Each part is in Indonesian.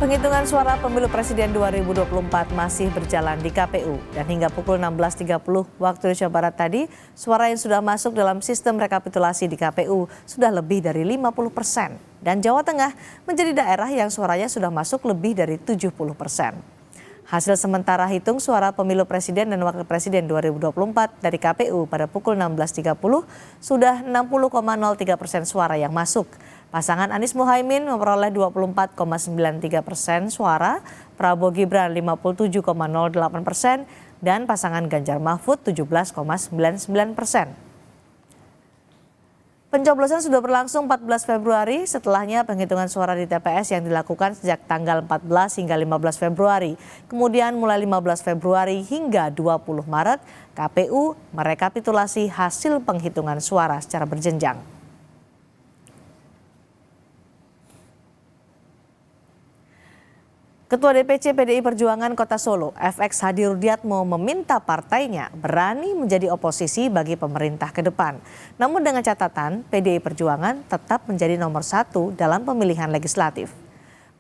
Penghitungan suara pemilu presiden 2024 masih berjalan di KPU dan hingga pukul 16.30 waktu Indonesia Barat tadi, suara yang sudah masuk dalam sistem rekapitulasi di KPU sudah lebih dari 50% dan Jawa Tengah menjadi daerah yang suaranya sudah masuk lebih dari 70%. Hasil sementara hitung suara pemilu presiden dan wakil presiden 2024 dari KPU pada pukul 16.30 sudah 60,03% suara yang masuk. Pasangan Anies Muhaimin memperoleh 24,93% suara, Prabowo Gibran 57,08% dan pasangan Ganjar Mahfud 17,99%. Pencoblosan sudah berlangsung 14 Februari, setelahnya penghitungan suara di TPS yang dilakukan sejak tanggal 14 hingga 15 Februari. Kemudian mulai 15 Februari hingga 20 Maret, KPU merekapitulasi hasil penghitungan suara secara berjenjang. Ketua DPC PDI Perjuangan Kota Solo, FX Hadi Rudiatmo meminta partainya berani menjadi oposisi bagi pemerintah ke depan. Namun dengan catatan PDI Perjuangan tetap menjadi nomor 1 dalam pemilihan legislatif.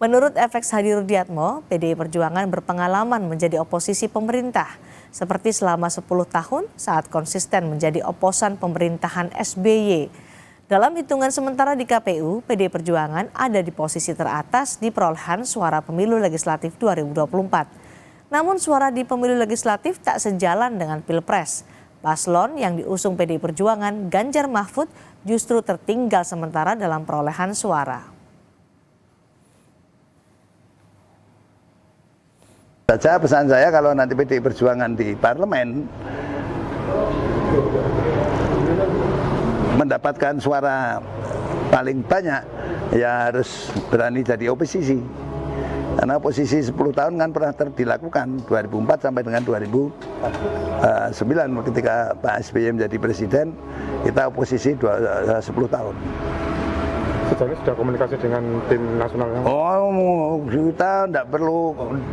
Menurut FX Hadi Rudiatmo, PDI Perjuangan berpengalaman menjadi oposisi pemerintah. Seperti selama 10 tahun saat konsisten menjadi oposan pemerintahan SBY. Dalam hitungan sementara di KPU, PDI Perjuangan ada di posisi teratas di perolehan suara pemilu legislatif 2024. Namun suara di pemilu legislatif tak sejalan dengan Pilpres. Paslon yang diusung PDI Perjuangan, Ganjar Mahfud, justru tertinggal sementara dalam perolehan suara. Saja pesan saya kalau nanti PDI Perjuangan di parlemen mendapatkan suara paling banyak, ya harus berani jadi oposisi. Karena oposisi 10 tahun kan pernah dilakukan, 2004 sampai dengan 2009 ketika Pak SBY menjadi presiden, kita oposisi 10 tahun. Sejauh ini sudah komunikasi dengan tim nasional? Oh, kita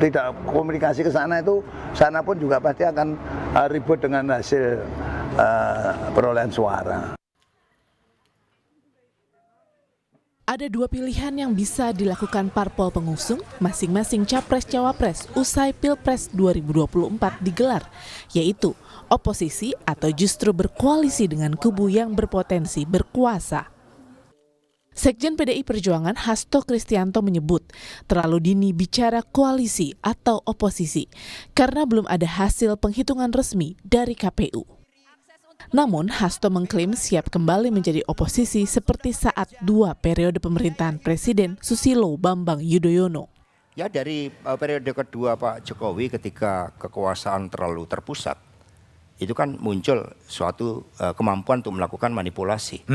tidak komunikasi ke sana, itu sana pun juga pasti akan ribut dengan hasil perolehan suara. Ada dua pilihan yang bisa dilakukan parpol pengusung masing-masing capres-cawapres usai Pilpres 2024 digelar, yaitu oposisi atau justru berkoalisi dengan kubu yang berpotensi berkuasa. Sekjen PDI Perjuangan Hasto Kristianto menyebut terlalu dini bicara koalisi atau oposisi karena belum ada hasil penghitungan resmi dari KPU. Namun, Hasto mengklaim siap kembali menjadi oposisi seperti saat 2 periode pemerintahan Presiden Susilo Bambang Yudhoyono. Ya, dari periode kedua Pak Jokowi ketika kekuasaan terlalu terpusat, itu kan muncul suatu kemampuan untuk melakukan manipulasi.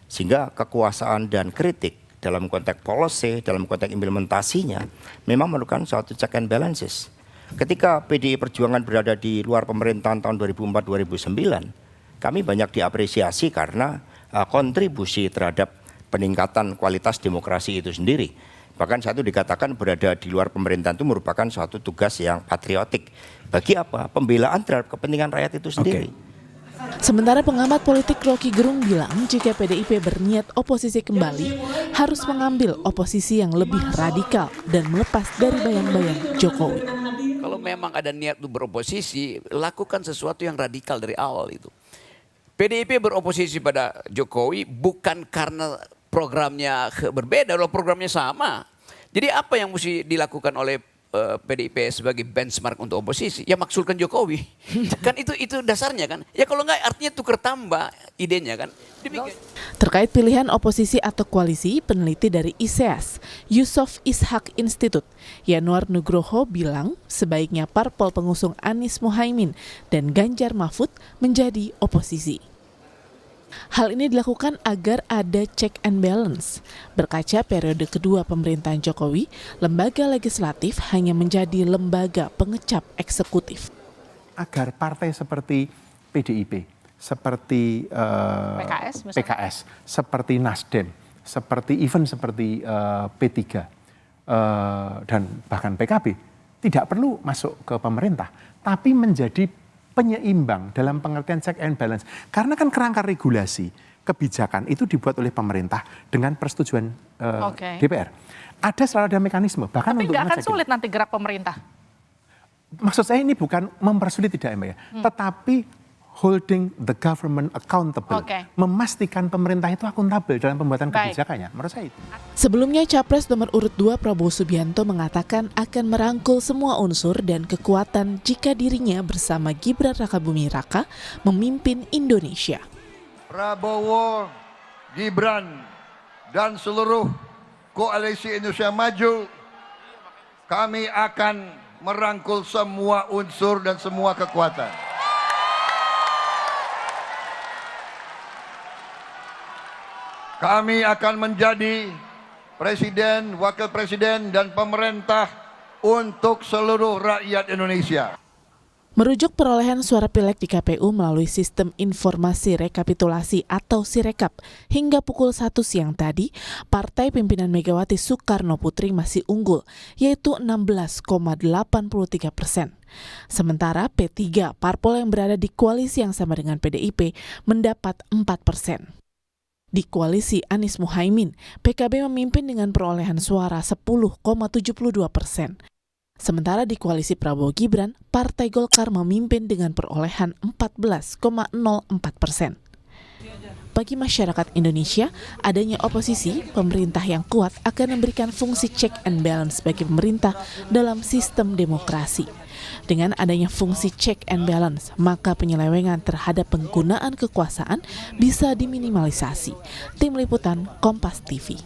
Sehingga kekuasaan dan kritik dalam konteks policy, dalam konteks implementasinya memang memerlukan suatu check and balances. Ketika PDI Perjuangan berada di luar pemerintahan tahun 2004-2009, kami banyak diapresiasi karena kontribusi terhadap peningkatan kualitas demokrasi itu sendiri. Bahkan satu dikatakan berada di luar pemerintahan itu merupakan suatu tugas yang patriotik. Bagi apa? Pembelaan terhadap kepentingan rakyat itu sendiri. Sementara pengamat politik Rocky Gerung bilang jika PDIP berniat oposisi kembali, harus mengambil oposisi yang lebih radikal dan melepas dari bayang-bayang Jokowi. Kalau memang ada niat untuk beroposisi, lakukan sesuatu yang radikal dari awal itu. PDIP beroposisi pada Jokowi bukan karena programnya berbeda, kalau programnya sama. Jadi apa yang mesti dilakukan oleh PDIP sebagai benchmark untuk oposisi? Ya maksulkan Jokowi. Kan itu dasarnya kan. Ya kalau enggak artinya tukar tambah idenya kan. Terkait pilihan oposisi atau koalisi, peneliti dari ISEAS, Yusof Ishak Institute, Yanuar Nugroho bilang sebaiknya parpol pengusung Anies Muhaimin dan Ganjar Mahfud menjadi oposisi. Hal ini dilakukan agar ada check and balance. Berkaca periode kedua pemerintahan Jokowi, lembaga legislatif hanya menjadi lembaga pengecap eksekutif. Agar partai seperti PDIP, seperti PKS, seperti Nasdem, seperti P3 dan bahkan PKB tidak perlu masuk ke pemerintah, tapi menjadi penyeimbang dalam pengertian check and balance. Karena kan kerangka regulasi, kebijakan itu dibuat oleh pemerintah dengan persetujuan DPR. Selalu ada mekanisme, bahkan tapi untuk nggak akan sulit nanti gerak pemerintah. Maksud saya ini bukan mempersulit tidak Mbak ya, tetapi holding the government accountable, memastikan pemerintah itu akuntabel dalam pembuatan kebijakannya. Menurut saya itu. Sebelumnya Capres nomor urut 2 Prabowo Subianto mengatakan akan merangkul semua unsur dan kekuatan jika dirinya bersama Gibran Rakabuming Raka memimpin Indonesia. Prabowo, Gibran, dan seluruh Koalisi Indonesia Maju, kami akan merangkul semua unsur dan semua kekuatan. Kami akan menjadi presiden, wakil presiden, dan pemerintah untuk seluruh rakyat Indonesia. Merujuk perolehan suara pileg di KPU melalui sistem informasi rekapitulasi atau Sirekap, hingga pukul 1 siang tadi, partai pimpinan Megawati Soekarno Putri masih unggul, yaitu 16,83%. Sementara P3, parpol yang berada di koalisi yang sama dengan PDIP, mendapat 4%. Di koalisi Anies Muhaimin, PKB memimpin dengan perolehan suara 10,72%. Sementara di koalisi Prabowo Gibran, Partai Golkar memimpin dengan perolehan 14,04%. Bagi masyarakat Indonesia, adanya oposisi, pemerintah yang kuat akan memberikan fungsi check and balance bagi pemerintah dalam sistem demokrasi. Dengan adanya fungsi check and balance, maka penyelewengan terhadap penggunaan kekuasaan bisa diminimalisasi. Tim Liputan Kompas TV.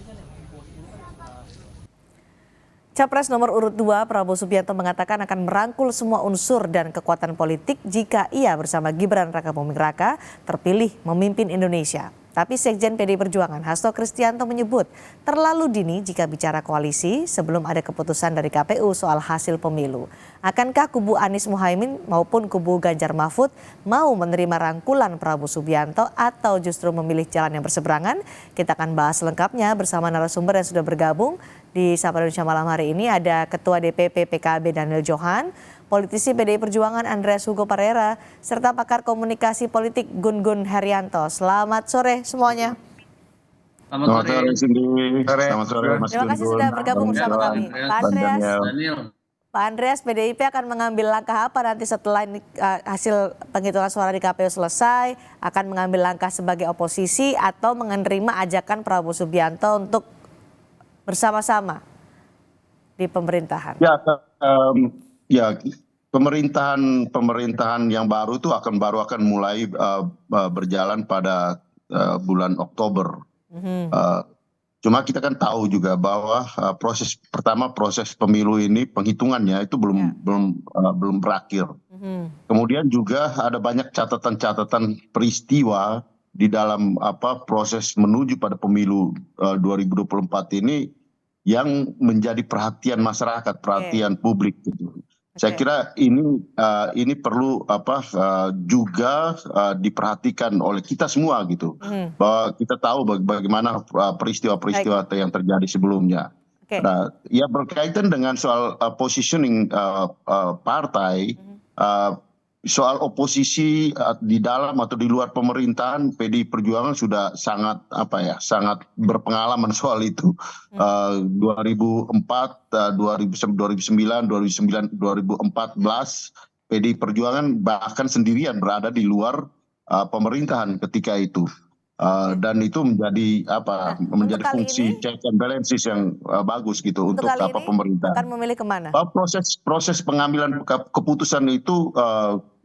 Capres nomor urut 2 Prabowo Subianto mengatakan akan merangkul semua unsur dan kekuatan politik jika ia bersama Gibran Rakabuming Raka terpilih memimpin Indonesia. Tapi Sekjen PDI Perjuangan Hasto Kristianto menyebut terlalu dini jika bicara koalisi sebelum ada keputusan dari KPU soal hasil pemilu. Akankah kubu Anies Muhaimin maupun kubu Ganjar Mahfud mau menerima rangkulan Prabowo Subianto atau justru memilih jalan yang berseberangan? Kita akan bahas lengkapnya bersama narasumber yang sudah bergabung di Sapa Indonesia malam hari ini. Ada Ketua DPP PKB Daniel Johan, politisi PDI Perjuangan Andreas Hugo Parera, serta pakar komunikasi politik Gun Gun Herianto. Selamat sore semuanya. Selamat sore Cindy. Selamat sore Mas Terima kasih sudah bergabung bersama kami. Pak Andreas, PDIP akan mengambil langkah apa nanti setelah hasil penghitungan suara di KPU selesai? Akan mengambil langkah sebagai oposisi atau menerima ajakan Prabowo Subianto untuk bersama-sama di pemerintahan? Ya, pemerintahan yang baru itu akan mulai berjalan pada bulan Oktober. Cuma kita kan tahu juga bahwa proses pemilu ini penghitungannya itu belum berakhir. Kemudian juga ada banyak catatan peristiwa di dalam proses menuju pada pemilu 2024 ini yang menjadi perhatian masyarakat, perhatian publik gitu. Saya kira ini perlu juga diperhatikan oleh kita semua gitu, bahwa kita tahu bagaimana peristiwa-peristiwa yang terjadi sebelumnya. Nah, ya berkaitan dengan soal positioning partai, soal oposisi di dalam atau di luar pemerintahan, PDI Perjuangan sudah sangat berpengalaman soal itu. 2004, 2009, 2014 PDI Perjuangan bahkan sendirian berada di luar pemerintahan ketika itu. Dan itu menjadi fungsi check and balances yang bagus gitu untuk pemerintahan. Akan memilih kemana? Proses pengambilan keputusan itu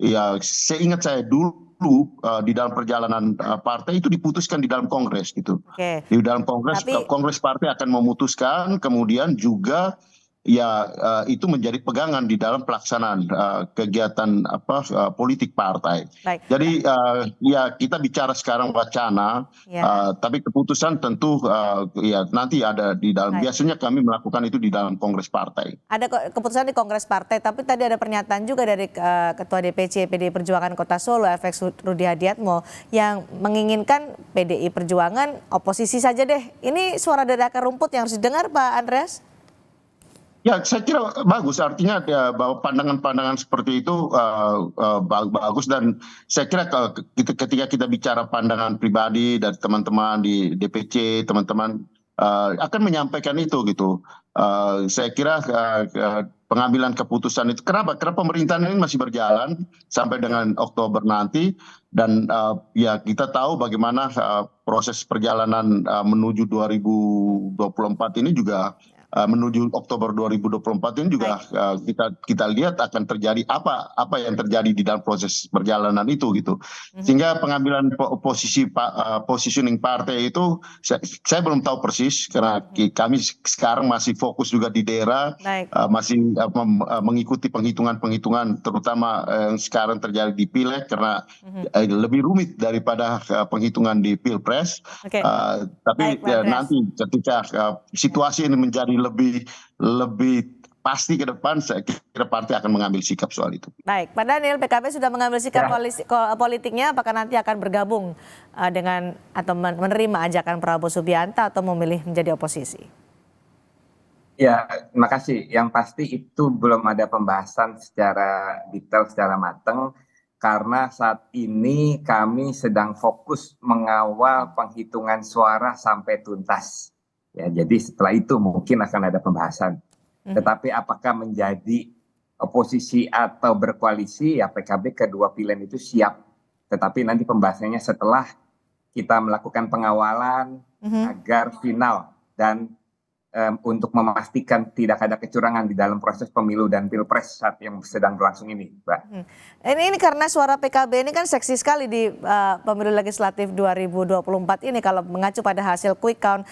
ya seingat saya dulu di dalam perjalanan partai itu diputuskan di dalam kongres gitu. Di dalam kongres partai akan memutuskan, kemudian juga ya itu menjadi pegangan di dalam pelaksanaan kegiatan politik partai. Jadi ya kita bicara sekarang wacana, tapi keputusan tentu ya nanti ada di dalam. Biasanya kami melakukan itu di dalam kongres partai. Ada keputusan di kongres partai, tapi tadi ada pernyataan juga dari Ketua DPC PDI Perjuangan Kota Solo, FX Rudi Hadiatmo, yang menginginkan PDI Perjuangan oposisi saja deh. Ini suara dari akar rumput yang harus didengar, Pak Andreas? Ya, saya kira bagus. Artinya ya, bahwa pandangan-pandangan seperti itu bagus, dan saya kira ketika kita bicara pandangan pribadi dari teman-teman di DPC, teman-teman akan menyampaikan itu gitu. Saya kira pengambilan keputusan itu, kenapa? Karena pemerintahan ini masih berjalan sampai dengan Oktober nanti, dan ya kita tahu bagaimana proses perjalanan menuju 2024 ini juga. Menuju Oktober 2024 ini juga kita lihat akan terjadi apa yang terjadi di dalam proses perjalanan itu gitu. Sehingga pengambilan positioning partai itu saya belum tahu persis, karena kami sekarang masih fokus juga di daerah, masih mengikuti penghitungan terutama yang sekarang terjadi di Pileg, karena lebih rumit daripada penghitungan di Pilpres. Tapi nanti ketika situasi ini menjadi lebih pasti ke depan, saya kira partai akan mengambil sikap soal itu. Baik, Pak Daniel, PKB sudah mengambil sikap politiknya, apakah nanti akan bergabung dengan atau menerima ajakan Prabowo Subianto atau memilih menjadi oposisi? Ya, terima kasih. Yang pasti itu belum ada pembahasan secara detail, secara matang, karena saat ini kami sedang fokus mengawal penghitungan suara sampai tuntas. Ya, jadi setelah itu mungkin akan ada pembahasan. Tetapi apakah menjadi oposisi atau berkoalisi, ya PKB kedua pilihan itu siap. Tetapi nanti pembahasannya setelah kita melakukan pengawalan agar final dan untuk memastikan tidak ada kecurangan di dalam proses pemilu dan pilpres saat yang sedang berlangsung ini, Mbak. Ini karena suara PKB ini kan seksi sekali di pemilu legislatif 2024 ini. Kalau mengacu pada hasil quick count,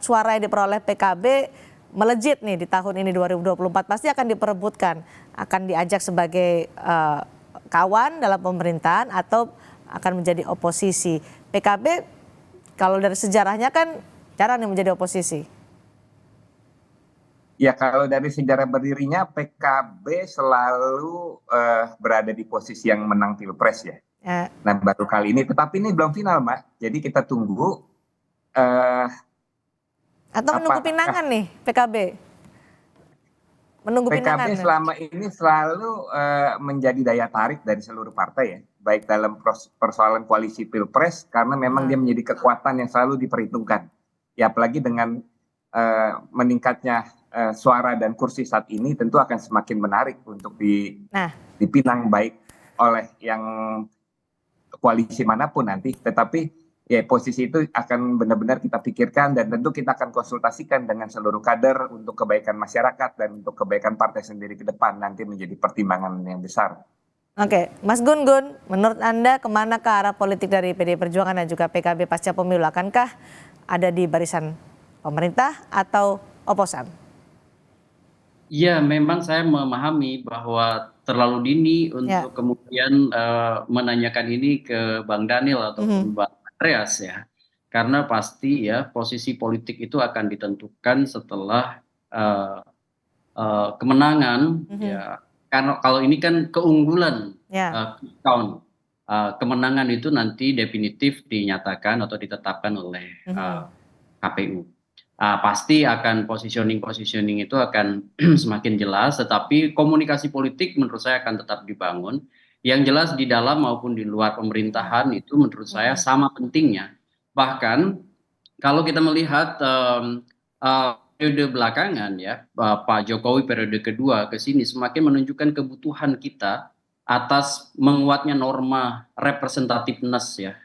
suara yang diperoleh PKB melejit nih di tahun ini 2024, pasti akan diperebutkan, akan diajak sebagai kawan dalam pemerintahan atau akan menjadi oposisi. PKB kalau dari sejarahnya kan jarang nih menjadi oposisi. Ya, kalau dari sejarah berdirinya PKB selalu berada di posisi yang menang pilpres ya. Nah, baru kali ini, tetapi ini belum final, Mbak. Jadi kita tunggu. Atau menunggu pinangan nih PKB? Menunggu pinangan. PKB selama ini selalu menjadi daya tarik dari seluruh partai ya. Baik dalam persoalan koalisi pilpres, karena memang dia menjadi kekuatan yang selalu diperhitungkan. Ya, apalagi dengan meningkatnya suara dan kursi saat ini tentu akan semakin menarik untuk dipinang baik oleh yang koalisi manapun nanti. Tetapi ya posisi itu akan benar-benar kita pikirkan, dan tentu kita akan konsultasikan dengan seluruh kader untuk kebaikan masyarakat dan untuk kebaikan partai sendiri ke depan, nanti menjadi pertimbangan yang besar. Oke, Mas Gun, menurut Anda kemana ke arah politik dari PDI Perjuangan dan juga PKB pasca pemilu? Akankah ada di barisan pemerintah atau oposan? Ya, memang saya memahami bahwa terlalu dini untuk kemudian menanyakan ini ke Bang Daniel atau Bang Andreas ya. Karena pasti ya posisi politik itu akan ditentukan setelah kemenangan ya. Karena kalau ini kan keunggulan count. Kemenangan itu nanti definitif dinyatakan atau ditetapkan oleh KPU. Pasti akan positioning itu akan semakin jelas, tetapi komunikasi politik menurut saya akan tetap dibangun. Yang jelas di dalam maupun di luar pemerintahan itu menurut saya sama pentingnya. Bahkan kalau kita melihat periode belakangan ya, Pak Jokowi periode kedua ke sini semakin menunjukkan kebutuhan kita atas menguatnya norma representativeness ya,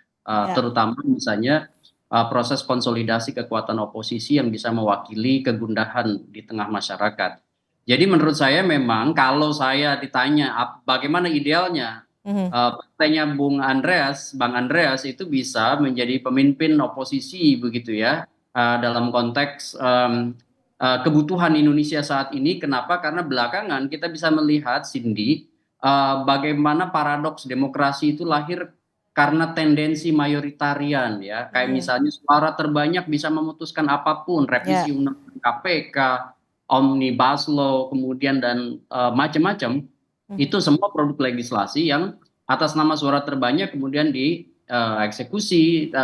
terutama misalnya proses konsolidasi kekuatan oposisi yang bisa mewakili kegundahan di tengah masyarakat. Jadi menurut saya memang kalau saya ditanya bagaimana idealnya partainya Bang Andreas itu bisa menjadi pemimpin oposisi begitu ya, dalam konteks kebutuhan Indonesia saat ini. Kenapa? Karena belakangan kita bisa melihat, Cindy, bagaimana paradoks demokrasi itu lahir karena tendensi mayoritarian ya, kayak misalnya suara terbanyak bisa memutuskan apapun, revisi undang-undang KPK, omnibus law, kemudian dan macam-macam, itu semua produk legislasi yang atas nama suara terbanyak kemudian dieksekusi,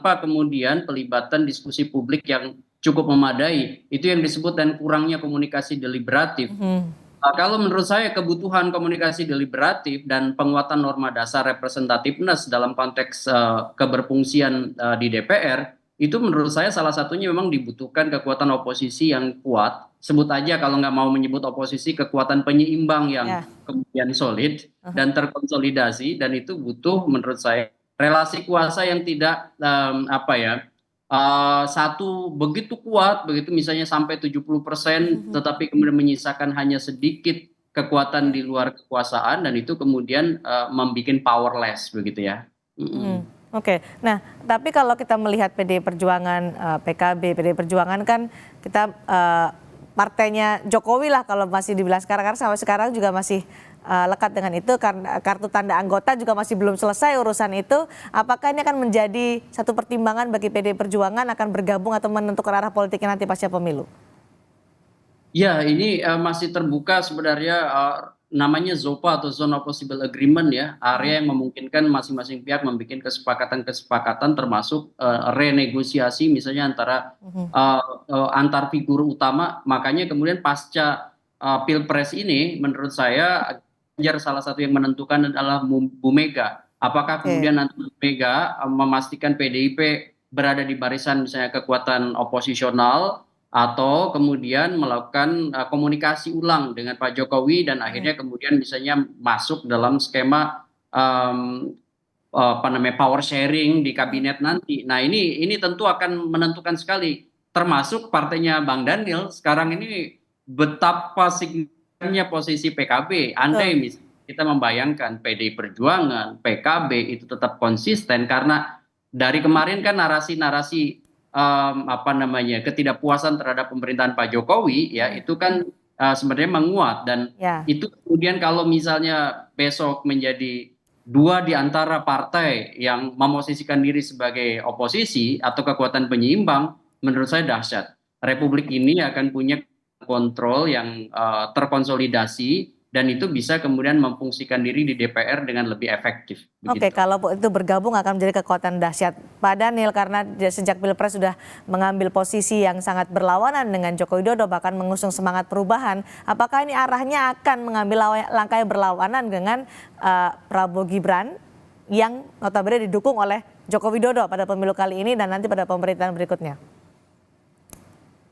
kemudian pelibatan diskusi publik yang cukup memadai. Itu yang disebut dan kurangnya komunikasi deliberatif. Kalau menurut saya kebutuhan komunikasi deliberatif dan penguatan norma dasar representativeness dalam konteks keberfungsian di DPR, itu menurut saya salah satunya memang dibutuhkan kekuatan oposisi yang kuat. Sebut aja kalau nggak mau menyebut oposisi, kekuatan penyeimbang yang kemudian solid dan terkonsolidasi, dan itu butuh menurut saya relasi kuasa yang tidak satu begitu kuat, begitu misalnya sampai 70%, tetapi kemudian menyisakan hanya sedikit kekuatan di luar kekuasaan, dan itu kemudian membuat powerless begitu ya. Oke, nah tapi kalau kita melihat PDI Perjuangan, PKB, PDI Perjuangan kan kita partainya Jokowi lah kalau masih dibilang sekarang, karena sampai sekarang juga masih lekat dengan itu, karena kartu tanda anggota juga masih belum selesai urusan itu. Apakah ini akan menjadi satu pertimbangan bagi PDI Perjuangan akan bergabung atau menentukan arah politiknya nanti pasca pemilu? Ya, ini masih terbuka sebenarnya, namanya ZOPA atau Zone of Possible Agreement ya, area yang memungkinkan masing-masing pihak membuat kesepakatan termasuk renegosiasi misalnya antara antar figur utama. Makanya kemudian pasca Pilpres ini menurut saya salah satu yang menentukan adalah Bu Mega. Apakah kemudian nanti Bu Mega memastikan PDIP berada di barisan misalnya kekuatan oposisional, atau kemudian melakukan komunikasi ulang dengan Pak Jokowi dan akhirnya kemudian misalnya masuk dalam skema power sharing di kabinet nanti. Nah ini tentu akan menentukan sekali, termasuk partainya Bang Daniel sekarang ini betapa signifikannya posisi PKB. Andai misalnya kita membayangkan PDI Perjuangan, PKB itu tetap konsisten, karena dari kemarin kan narasi-narasi ketidakpuasan terhadap pemerintahan Pak Jokowi ya, itu kan sebenarnya menguat, dan itu kemudian kalau misalnya besok menjadi dua di antara partai yang memosisikan diri sebagai oposisi atau kekuatan penyeimbang, menurut saya dahsyat. Republik ini akan punya kontrol yang terkonsolidasi, dan itu bisa kemudian memfungsikan diri di DPR dengan lebih efektif. Oke, kalau itu bergabung akan menjadi kekuatan dahsyat. Pak Daniel, karena sejak Pilpres sudah mengambil posisi yang sangat berlawanan dengan Joko Widodo, bahkan mengusung semangat perubahan, apakah ini arahnya akan mengambil langkah yang berlawanan dengan Prabowo Gibran yang notabene didukung oleh Joko Widodo pada pemilu kali ini dan nanti pada pemerintahan berikutnya?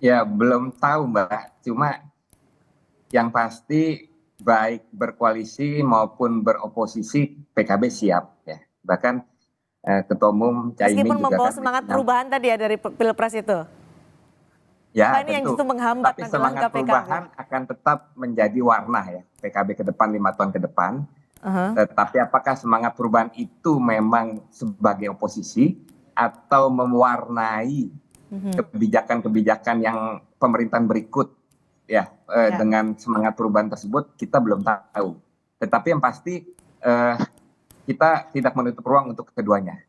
Ya, belum tahu Mbak, cuma yang pasti baik berkoalisi maupun beroposisi PKB siap ya. Bahkan Ketua Umum Caimin meskipun juga membawa semangat perubahan tadi ya dari Pilpres itu. Ya, ini yang justru menghambat tapi nanti langkah semangat perubahan akan tetap menjadi warna ya PKB ke depan 5 tahun ke depan. Tetapi apakah semangat perubahan itu memang sebagai oposisi atau mewarnai kebijakan-kebijakan yang pemerintahan berikut ya, dengan semangat perubahan tersebut kita belum tahu. Tetapi yang pasti kita tidak menutup ruang untuk keduanya.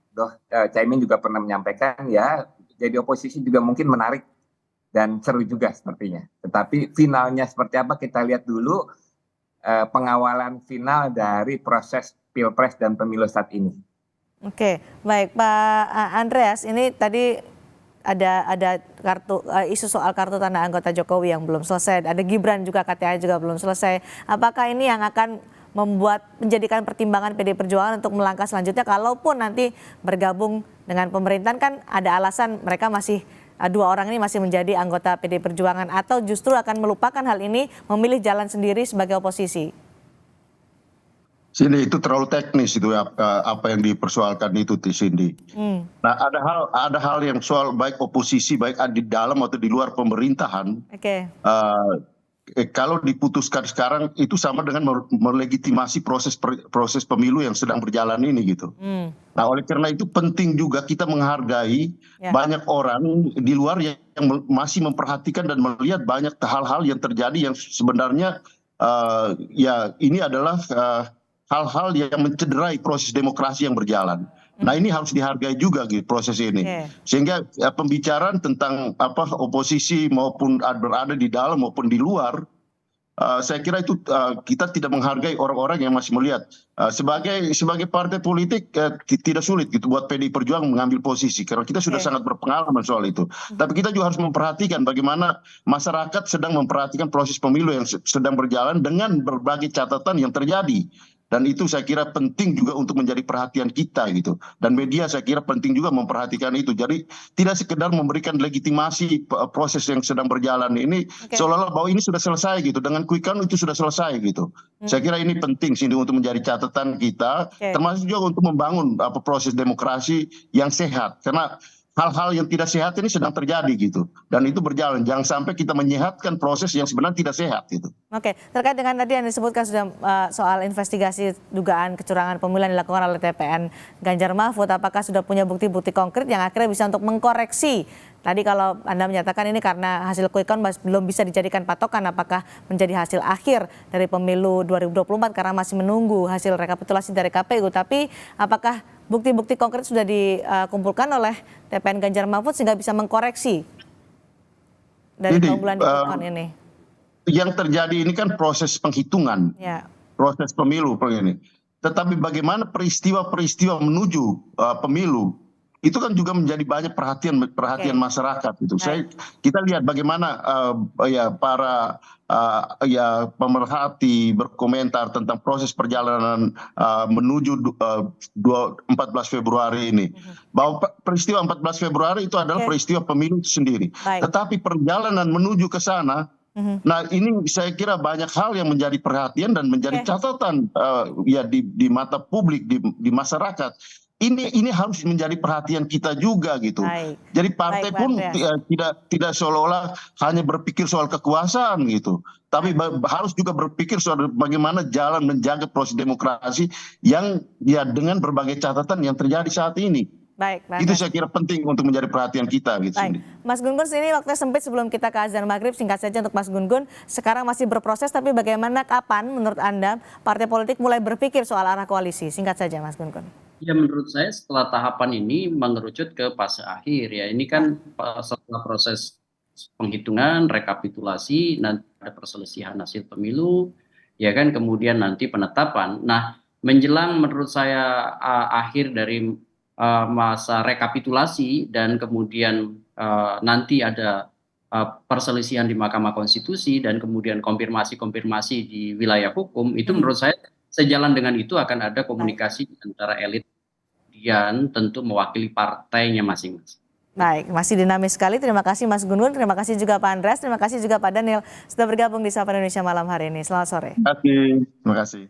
Caimin juga pernah menyampaikan ya, jadi oposisi juga mungkin menarik dan seru juga sepertinya. Tetapi finalnya seperti apa kita lihat dulu, pengawalan final dari proses Pilpres dan pemilu saat ini. Oke, baik Pak Andreas, ini tadi ada isu soal kartu tanda anggota Jokowi yang belum selesai, ada Gibran juga katanya juga belum selesai. Apakah ini yang akan menjadikan pertimbangan PDI Perjuangan untuk melangkah selanjutnya, kalaupun nanti bergabung dengan pemerintahan, kan ada alasan mereka masih dua orang ini masih menjadi anggota PDI Perjuangan, atau justru akan melupakan hal ini, memilih jalan sendiri sebagai oposisi? Cindy, itu terlalu teknis itu apa yang dipersoalkan itu, Cindy. Nah, ada hal yang soal baik oposisi, baik di dalam atau di luar pemerintahan. Kalau diputuskan sekarang itu sama dengan melegitimasi proses pemilu yang sedang berjalan ini gitu. Nah, oleh karena itu penting juga kita menghargai banyak orang di luar yang masih memperhatikan dan melihat banyak hal-hal yang terjadi yang sebenarnya ya ini adalah hal-hal yang mencederai proses demokrasi yang berjalan. Nah, ini harus dihargai juga gitu proses ini. Sehingga pembicaraan tentang oposisi maupun berada di dalam maupun di luar saya kira itu kita tidak menghargai orang-orang yang masih melihat sebagai partai politik tidak sulit gitu buat PDI Perjuangan mengambil posisi karena kita sudah sangat berpengalaman soal itu. Tapi kita juga harus memperhatikan bagaimana masyarakat sedang memperhatikan proses pemilu yang sedang berjalan dengan berbagai catatan yang terjadi. Dan itu saya kira penting juga untuk menjadi perhatian kita gitu. Dan media saya kira penting juga memperhatikan itu. Jadi tidak sekedar memberikan legitimasi proses yang sedang berjalan ini seolah-olah bahwa ini sudah selesai gitu. Dengan quick count itu sudah selesai gitu. Saya kira ini penting sih untuk menjadi catatan kita. Termasuk juga untuk membangun proses demokrasi yang sehat. Karena hal-hal yang tidak sehat ini sedang terjadi gitu. Dan itu berjalan. Jangan sampai kita menyehatkan proses yang sebenarnya tidak sehat gitu. Oke, terkait dengan tadi yang disebutkan sudah soal investigasi dugaan kecurangan pemilu yang dilakukan oleh TPN Ganjar Mahfud, apakah sudah punya bukti-bukti konkret yang akhirnya bisa untuk mengkoreksi? Tadi kalau Anda menyatakan ini karena hasil quick count belum bisa dijadikan patokan apakah menjadi hasil akhir dari pemilu 2024 karena masih menunggu hasil rekapitulasi dari KPU. Tapi apakah bukti-bukti konkret sudah dikumpulkan oleh TPN Ganjar Mahfud sehingga bisa mengkoreksi dari keunggulan di quick count ini? Yang terjadi ini kan proses penghitungan, proses pemilu ini. Tetapi bagaimana peristiwa-peristiwa menuju pemilu itu kan juga menjadi banyak perhatian masyarakat itu. Kita lihat bagaimana para pemerhati berkomentar tentang proses perjalanan menuju 14 Februari ini. Bahwa peristiwa 14 Februari itu adalah peristiwa pemilu itu sendiri. Tetapi perjalanan menuju ke sana, nah ini saya kira banyak hal yang menjadi perhatian dan menjadi catatan di mata publik, di masyarakat. Ini harus menjadi perhatian kita juga gitu. Jadi partai pun tidak seolah-olah hanya berpikir soal kekuasaan gitu. Tapi harus juga berpikir soal bagaimana jalan menjaga proses demokrasi yang dengan berbagai catatan yang terjadi saat ini. Itu saya kira penting untuk menjadi perhatian kita gitu. Mas Gun Gun, ini waktunya sempit sebelum kita ke azan maghrib, singkat saja untuk Mas Gun Gun. Sekarang masih berproses tapi bagaimana kapan menurut Anda partai politik mulai berpikir soal arah koalisi? Singkat saja Mas Gun Gun. Ya menurut saya setelah tahapan ini mengerucut ke fase akhir ya. Ini kan setelah proses penghitungan, rekapitulasi, nanti ada perselisihan hasil pemilu, ya kan, kemudian nanti penetapan. Nah, menjelang menurut saya akhir dari masa rekapitulasi dan kemudian nanti ada perselisihan di Mahkamah Konstitusi dan kemudian konfirmasi di wilayah hukum, itu menurut saya sejalan dengan itu akan ada komunikasi antara elit dan tentu mewakili partainya masing-masing. Baik, masih dinamis sekali. Terima kasih Mas Gun Gun, terima kasih juga Pak Andreas, terima kasih juga Pak Daniel sudah bergabung di Sapa Indonesia malam hari ini. Selamat sore. Terima kasih.